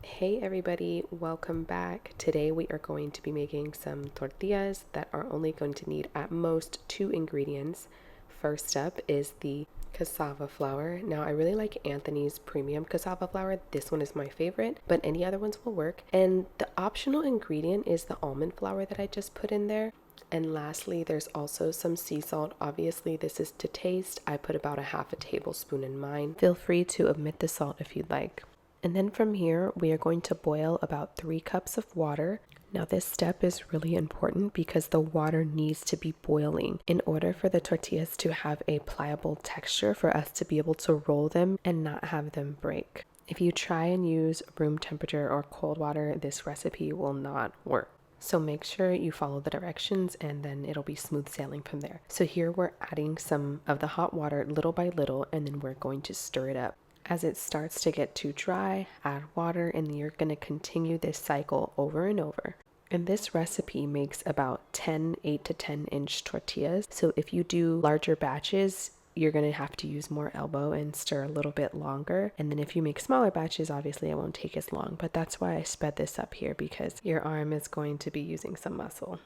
Hey everybody, welcome back. Today we are going to be making some tortillas that are only going to need at most 2 ingredients. First up is the cassava flour. Now I really like Anthony's premium cassava flour. This one is my favorite, but any other ones will work. And the optional ingredient is the almond flour that I just put in there. And lastly, there's also some sea salt. Obviously, this is to taste. I put about a half a tablespoon in mine. Feel free to omit the salt if you'd like. And then from here, we are going to boil about 3 cups of water. Now this step is really important because the water needs to be boiling in order for the tortillas to have a pliable texture for us to be able to roll them and not have them break. If you try and use room temperature or cold water, this recipe will not work. So make sure you follow the directions and then it'll be smooth sailing from there. So here we're adding some of the hot water little by little, and then we're going to stir it up. As it starts to get too dry, add water, and you're going to continue this cycle over and over. And this recipe makes about 8 to 10 inch tortillas. So if you do larger batches, you're going to have to use more elbow and stir a little bit longer. And then if you make smaller batches, obviously it won't take as long. But that's why I sped this up here, because your arm is going to be using some muscle.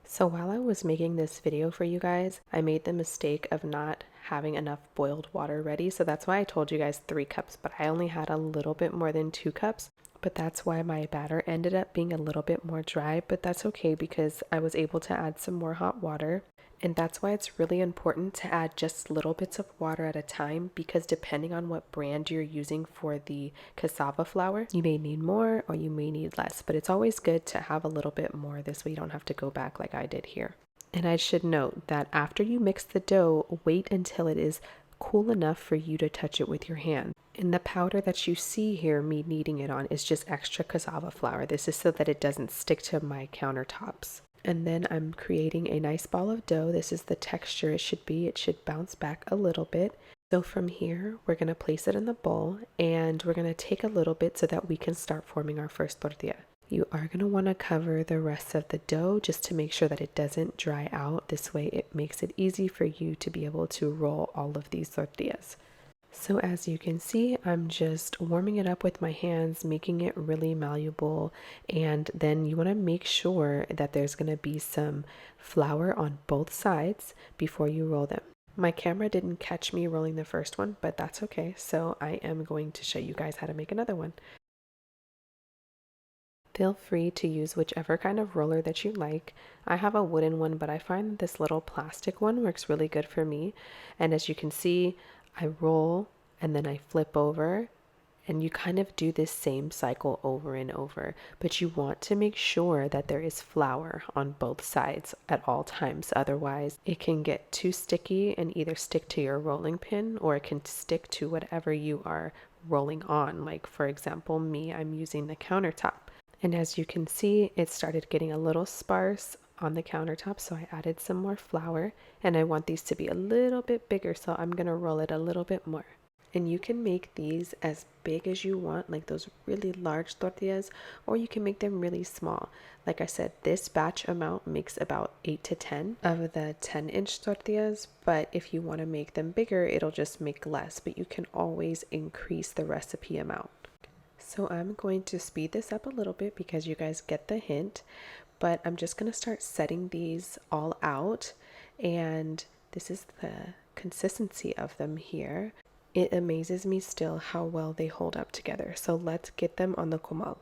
So while I was making this video for you guys, I made the mistake of not having enough boiled water ready. So that's why I told you guys 3 cups, but I only had a little bit more than 2 cups. But that's why my batter ended up being a little bit more dry, but that's okay because I was able to add some more hot water. And that's why it's really important to add just little bits of water at a time, because depending on what brand you're using for the cassava flour, you may need more or you may need less, but it's always good to have a little bit more. This way you don't have to go back like I did here. And I should note that after you mix the dough, wait until it is cool enough for you to touch it with your hand. And the powder that you see here, me kneading it on, is just extra cassava flour. This is so that it doesn't stick to my countertops. And then I'm creating a nice ball of dough. This is the texture it should be. It should bounce back a little bit. So from here, we're going to place it in the bowl, and we're going to take a little bit so that we can start forming our first tortilla. You are going to want to cover the rest of the dough just to make sure that it doesn't dry out. This way it makes it easy for you to be able to roll all of these tortillas. So as you can see, I'm just warming it up with my hands, making it really malleable, and then you want to make sure that there's going to be some flour on both sides before you roll them. My camera didn't catch me rolling the first one, but that's okay. So I am going to show you guys how to make another one. Feel free to use whichever kind of roller that you like. I have a wooden one, but I find that this little plastic one works really good for me. And as you can see, I roll and then I flip over, and you kind of do this same cycle over and over. But you want to make sure that there is flour on both sides at all times. Otherwise, it can get too sticky and either stick to your rolling pin or it can stick to whatever you are rolling on. Like for example, me, I'm using the countertop. And as you can see, it started getting a little sparse on the countertop, so I added some more flour, and I want these to be a little bit bigger, so I'm going to roll it a little bit more. And you can make these as big as you want, like those really large tortillas, or you can make them really small. Like I said, this batch amount makes about 8 to 10 of the 10-inch tortillas, but if you want to make them bigger, it'll just make less, but you can always increase the recipe amount. So I'm going to speed this up a little bit because you guys get the hint, but I'm just going to start setting these all out, and this is the consistency of them here. It amazes me still how well they hold up together. So let's get them on the comal.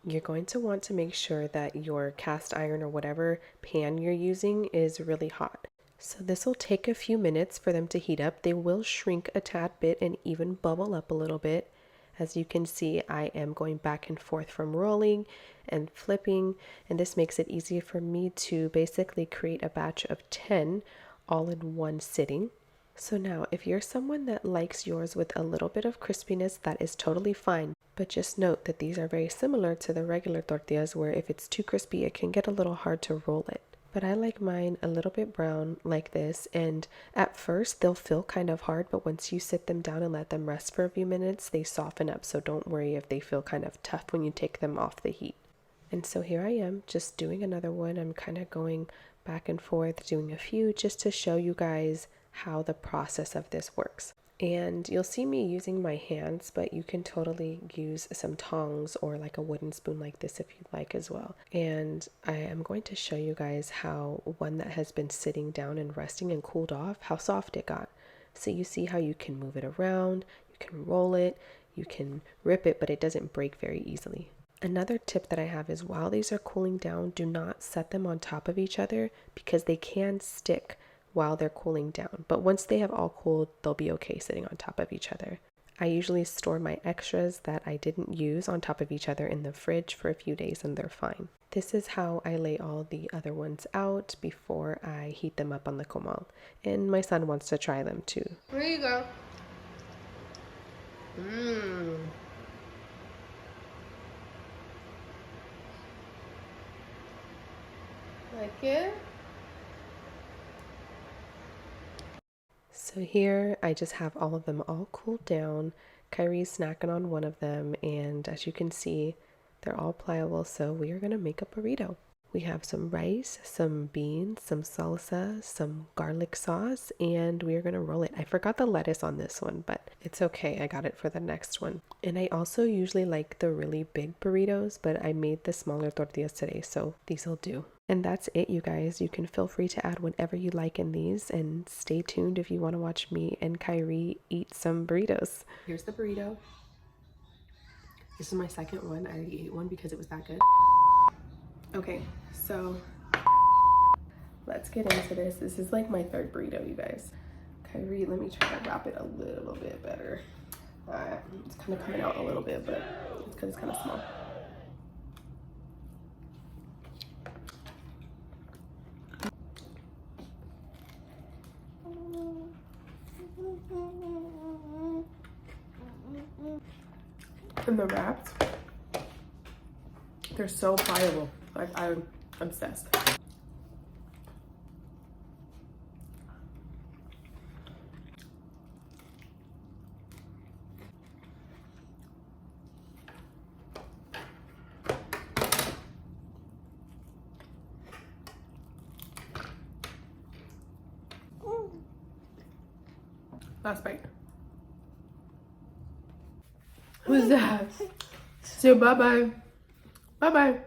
You're going to want to make sure that your cast iron or whatever pan you're using is really hot. So this will take a few minutes for them to heat up. They will shrink a tad bit and even bubble up a little bit. As you can see, I am going back and forth from rolling and flipping, and this makes it easier for me to basically create a batch of 10 all in one sitting. So now, if you're someone that likes yours with a little bit of crispiness, that is totally fine. But just note that these are very similar to the regular tortillas, where if it's too crispy, it can get a little hard to roll it. But I like mine a little bit brown like this, and at first they'll feel kind of hard, but once you sit them down and let them rest for a few minutes, they soften up. So don't worry if they feel kind of tough when you take them off the heat. And so here I am just doing another one. I'm kind of going back and forth doing a few just to show you guys how the process of this works. And you'll see me using my hands, but you can totally use some tongs or like a wooden spoon like this if you'd like as well. And I am going to show you guys how one that has been sitting down and resting and cooled off, how soft it got. So you see how you can move it around, you can roll it, you can rip it, but it doesn't break very easily. Another tip that I have is while these are cooling down, do not set them on top of each other because they can stick while they're cooling down. But once they have all cooled, they'll be okay sitting on top of each other. I usually store my extras that I didn't use on top of each other in the fridge for a few days and they're fine. This is how I lay all the other ones out before I heat them up on the comal. And my son wants to try them too. There you go. Like it? So here I just have all of them all cooled down. Kyrie's snacking on one of them, and as you can see, they're all pliable, so we are going to make a burrito. We have some rice, some beans, some salsa, some garlic sauce, and we are going to roll it. I forgot the lettuce on this one, but it's okay. I got it for the next one. And I also usually like the really big burritos, but I made the smaller tortillas today, so these will do. And that's it, you guys. You can feel free to add whatever you like in these, and stay tuned if you want to watch me and Kyrie eat some burritos. Here's the burrito. This is my second one. I already ate one because it was that good. Okay, so let's get into this. This is like my third burrito, you guys. Kyrie, let me try to wrap it a little bit better. It's kind of coming out a little bit, but it's because it's kind of small. And the wraps, they're so pliable. Like, I'm obsessed. Last bite. Who's that? So bye-bye. Bye-bye.